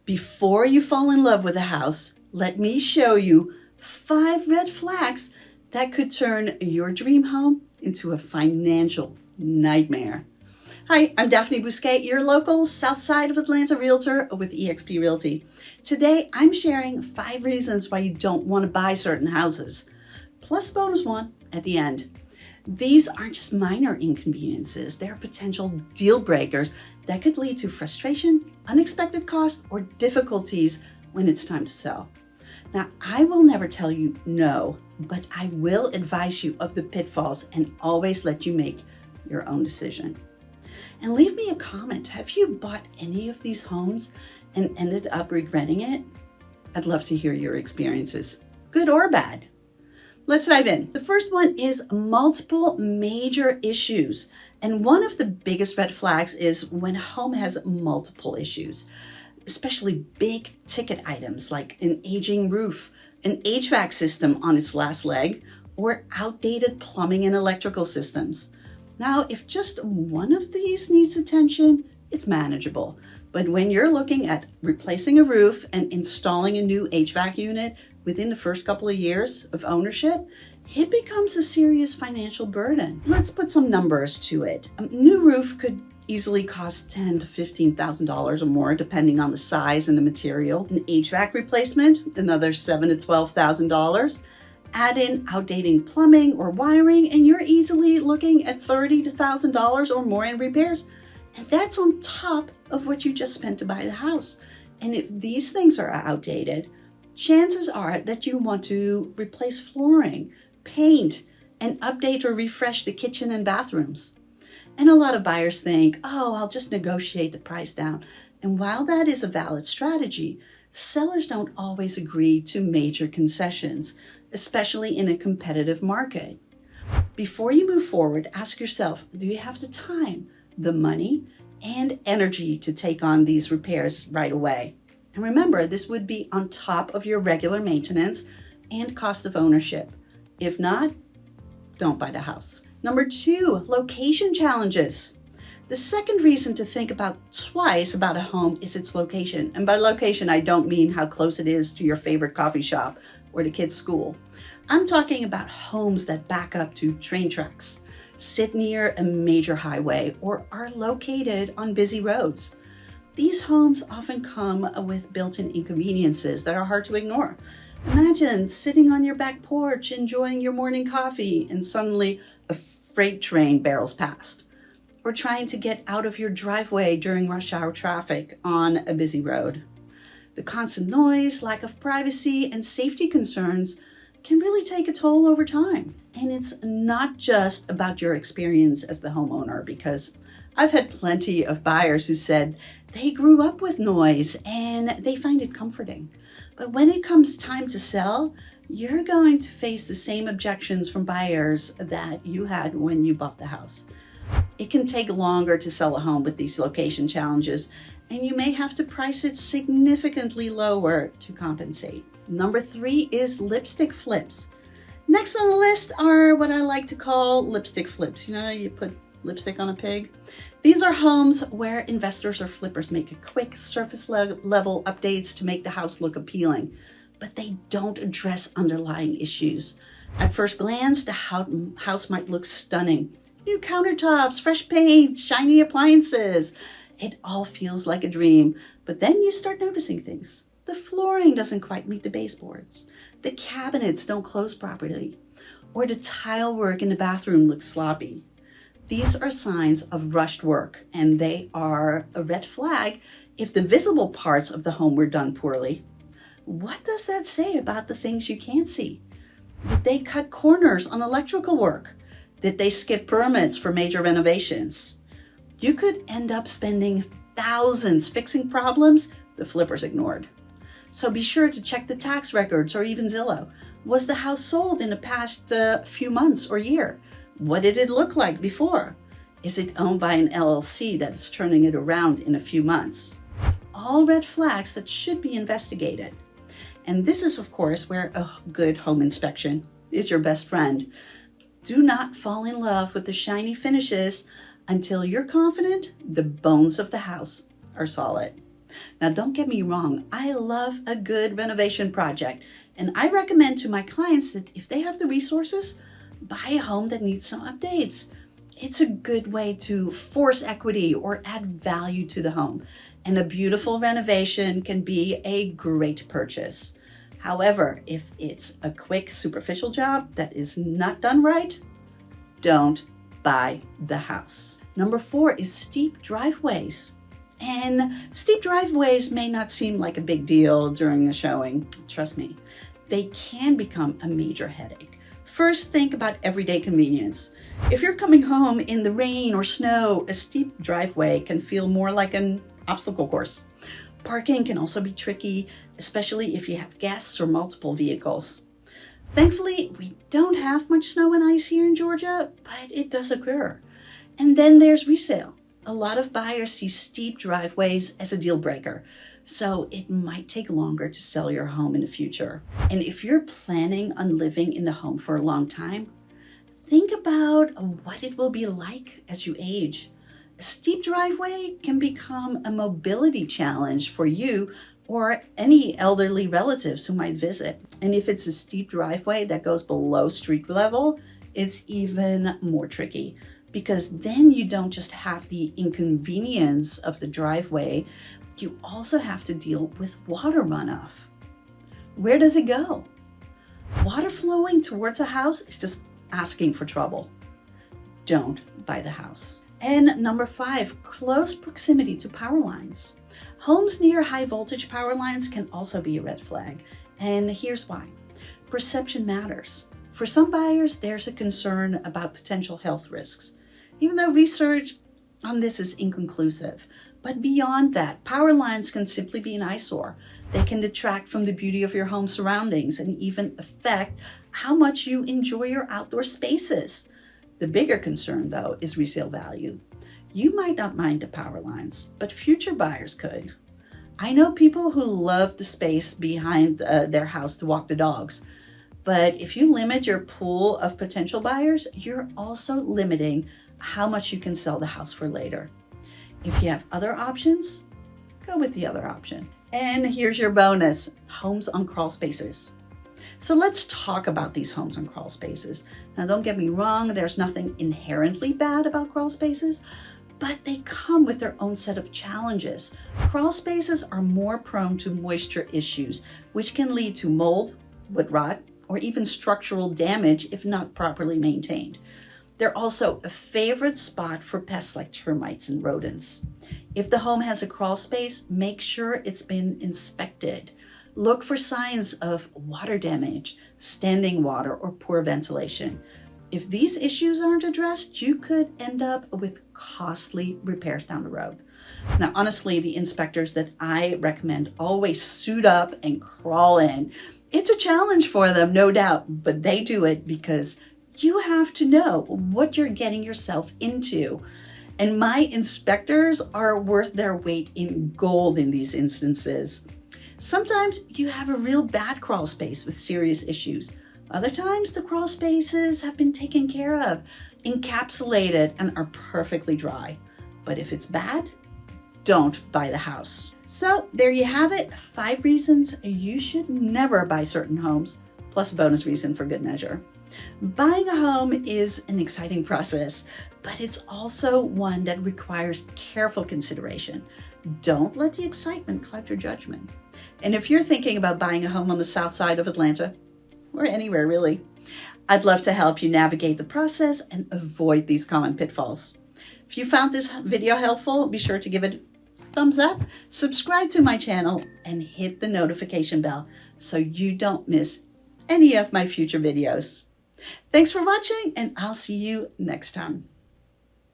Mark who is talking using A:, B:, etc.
A: Before you fall in love with a house, let me show you 5 red flags that could turn your dream home into a financial nightmare. Hi, I'm Daphne Bousquet, your local South Side of Atlanta realtor with eXp Realty. Today, I'm sharing 5 reasons why you don't want to buy certain houses, plus a bonus one at the end. These aren't just minor inconveniences, they're potential deal breakers that could lead to frustration, unexpected costs, or difficulties when it's time to sell. Now, I will never tell you no, but I will advise you of the pitfalls and always let you make your own decision. And leave me a comment. Have you bought any of these homes and ended up regretting it? I'd love to hear your experiences, good or bad. Let's dive in. The first one is multiple major issues. And one of the biggest red flags is when a home has multiple issues, especially big ticket items like an aging roof, an HVAC system on its last leg, or outdated plumbing and electrical systems. Now, if just one of these needs attention, it's manageable. But when you're looking at replacing a roof and installing a new HVAC unit within the first couple of years of ownership, it becomes a serious financial burden. Let's put some numbers to it. A new roof could easily cost $10,000 to $15,000 or more, depending on the size and the material. An HVAC replacement, another $7,000 to $12,000. Add in outdated plumbing or wiring, and you're easily looking at $30,000 to $1,000 or more in repairs. And that's on top of what you just spent to buy the house. And if these things are outdated, chances are that you want to replace flooring, paint, and update or refresh the kitchen and bathrooms. And a lot of buyers think, oh, I'll just negotiate the price down. And while that is a valid strategy, sellers don't always agree to major concessions, especially in a competitive market. Before you move forward, ask yourself, do you have the time, the money, and energy to take on these repairs right away? And remember, this would be on top of your regular maintenance and cost of ownership. If not, don't buy the house. Number 2, location challenges. The second reason to think about twice about a home is its location. And by location, I don't mean how close it is to your favorite coffee shop or the kids' school. I'm talking about homes that back up to train tracks, sit near a major highway, or are located on busy roads. These homes often come with built-in inconveniences that are hard to ignore. Imagine sitting on your back porch, enjoying your morning coffee, and suddenly a freight train barrels past. Or trying to get out of your driveway during rush hour traffic on a busy road. The constant noise, lack of privacy, and safety concerns can really take a toll over time. And it's not just about your experience as the homeowner, because I've had plenty of buyers who said they grew up with noise and they find it comforting. But when it comes time to sell, you're going to face the same objections from buyers that you had when you bought the house. It can take longer to sell a home with these location challenges, and you may have to price it significantly lower to compensate. Number 3 is lipstick flips. Next on the list are what I like to call lipstick flips. You know, you put lipstick on a pig. These are homes where investors or flippers make a quick surface level updates to make the house look appealing, but they don't address underlying issues. At first glance, the house might look stunning. New countertops, fresh paint, shiny appliances. It all feels like a dream, but then you start noticing things. The flooring doesn't quite meet the baseboards. The cabinets don't close properly, or the tile work in the bathroom looks sloppy. These are signs of rushed work, and they are a red flag if the visible parts of the home were done poorly. What does that say about the things you can't see? Did they cut corners on electrical work? Did they skip permits for major renovations? You could end up spending thousands fixing problems the flippers ignored. So be sure to check the tax records or even Zillow. Was the house sold in the past few months or year? What did it look like before? Is it owned by an LLC that is turning it around in a few months? All red flags that should be investigated. And this is, of course, where a good home inspection is your best friend. Do not fall in love with the shiny finishes until you're confident the bones of the house are solid. Now, don't get me wrong, I love a good renovation project, and I recommend to my clients that if they have the resources, buy a home that needs some updates. It's a good way to force equity or add value to the home, and a beautiful renovation can be a great purchase. However, if it's a quick, superficial job that is not done right, don't buy the house. Number 4 is steep driveways. And steep driveways may not seem like a big deal during a showing. Trust me, they can become a major headache. First, think about everyday convenience. If you're coming home in the rain or snow, a steep driveway can feel more like an obstacle course. Parking can also be tricky, especially if you have guests or multiple vehicles. Thankfully, we don't have much snow and ice here in Georgia, but it does occur. And then there's resale. A lot of buyers see steep driveways as a deal breaker, so it might take longer to sell your home in the future. And if you're planning on living in the home for a long time, think about what it will be like as you age. A steep driveway can become a mobility challenge for you or any elderly relatives who might visit. And if it's a steep driveway that goes below street level, it's even more tricky, because then you don't just have the inconvenience of the driveway, you also have to deal with water runoff. Where does it go? Water flowing towards a house is just asking for trouble. Don't buy the house. And number 5, close proximity to power lines. Homes near high voltage power lines can also be a red flag. And here's why. Perception matters. For some buyers, there's a concern about potential health risks, even though research on this is inconclusive. But beyond that, power lines can simply be an eyesore. They can detract from the beauty of your home surroundings and even affect how much you enjoy your outdoor spaces. The bigger concern, though, is resale value. You might not mind the power lines, but future buyers could. I know people who love the space behind their house to walk the dogs, but if you limit your pool of potential buyers, you're also limiting how much you can sell the house for later. If you have other options, go with the other option. And here's your bonus, homes on crawl spaces. So let's talk about these homes on crawl spaces. Now, don't get me wrong, there's nothing inherently bad about crawl spaces, but they come with their own set of challenges. Crawl spaces are more prone to moisture issues, which can lead to mold, wood rot, or even structural damage if not properly maintained. They're also a favorite spot for pests like termites and rodents. If the home has a crawl space, make sure it's been inspected. Look for signs of water damage, standing water, or poor ventilation. If these issues aren't addressed, you could end up with costly repairs down the road. Now, honestly, the inspectors that I recommend always suit up and crawl in. It's a challenge for them, no doubt, but they do it because you have to know what you're getting yourself into. And my inspectors are worth their weight in gold in these instances. Sometimes you have a real bad crawl space with serious issues. Other times the crawl spaces have been taken care of, encapsulated, and are perfectly dry. But if it's bad, don't buy the house. So there you have it, 5 reasons you should never buy certain homes, plus a bonus reason for good measure. Buying a home is an exciting process, but it's also one that requires careful consideration. Don't let the excitement cloud your judgment. And if you're thinking about buying a home on the south side of Atlanta, or anywhere really, I'd love to help you navigate the process and avoid these common pitfalls. If you found this video helpful, be sure to give it a thumbs up, subscribe to my channel, and hit the notification bell so you don't miss any of my future videos. Thanks for watching, and I'll see you next time.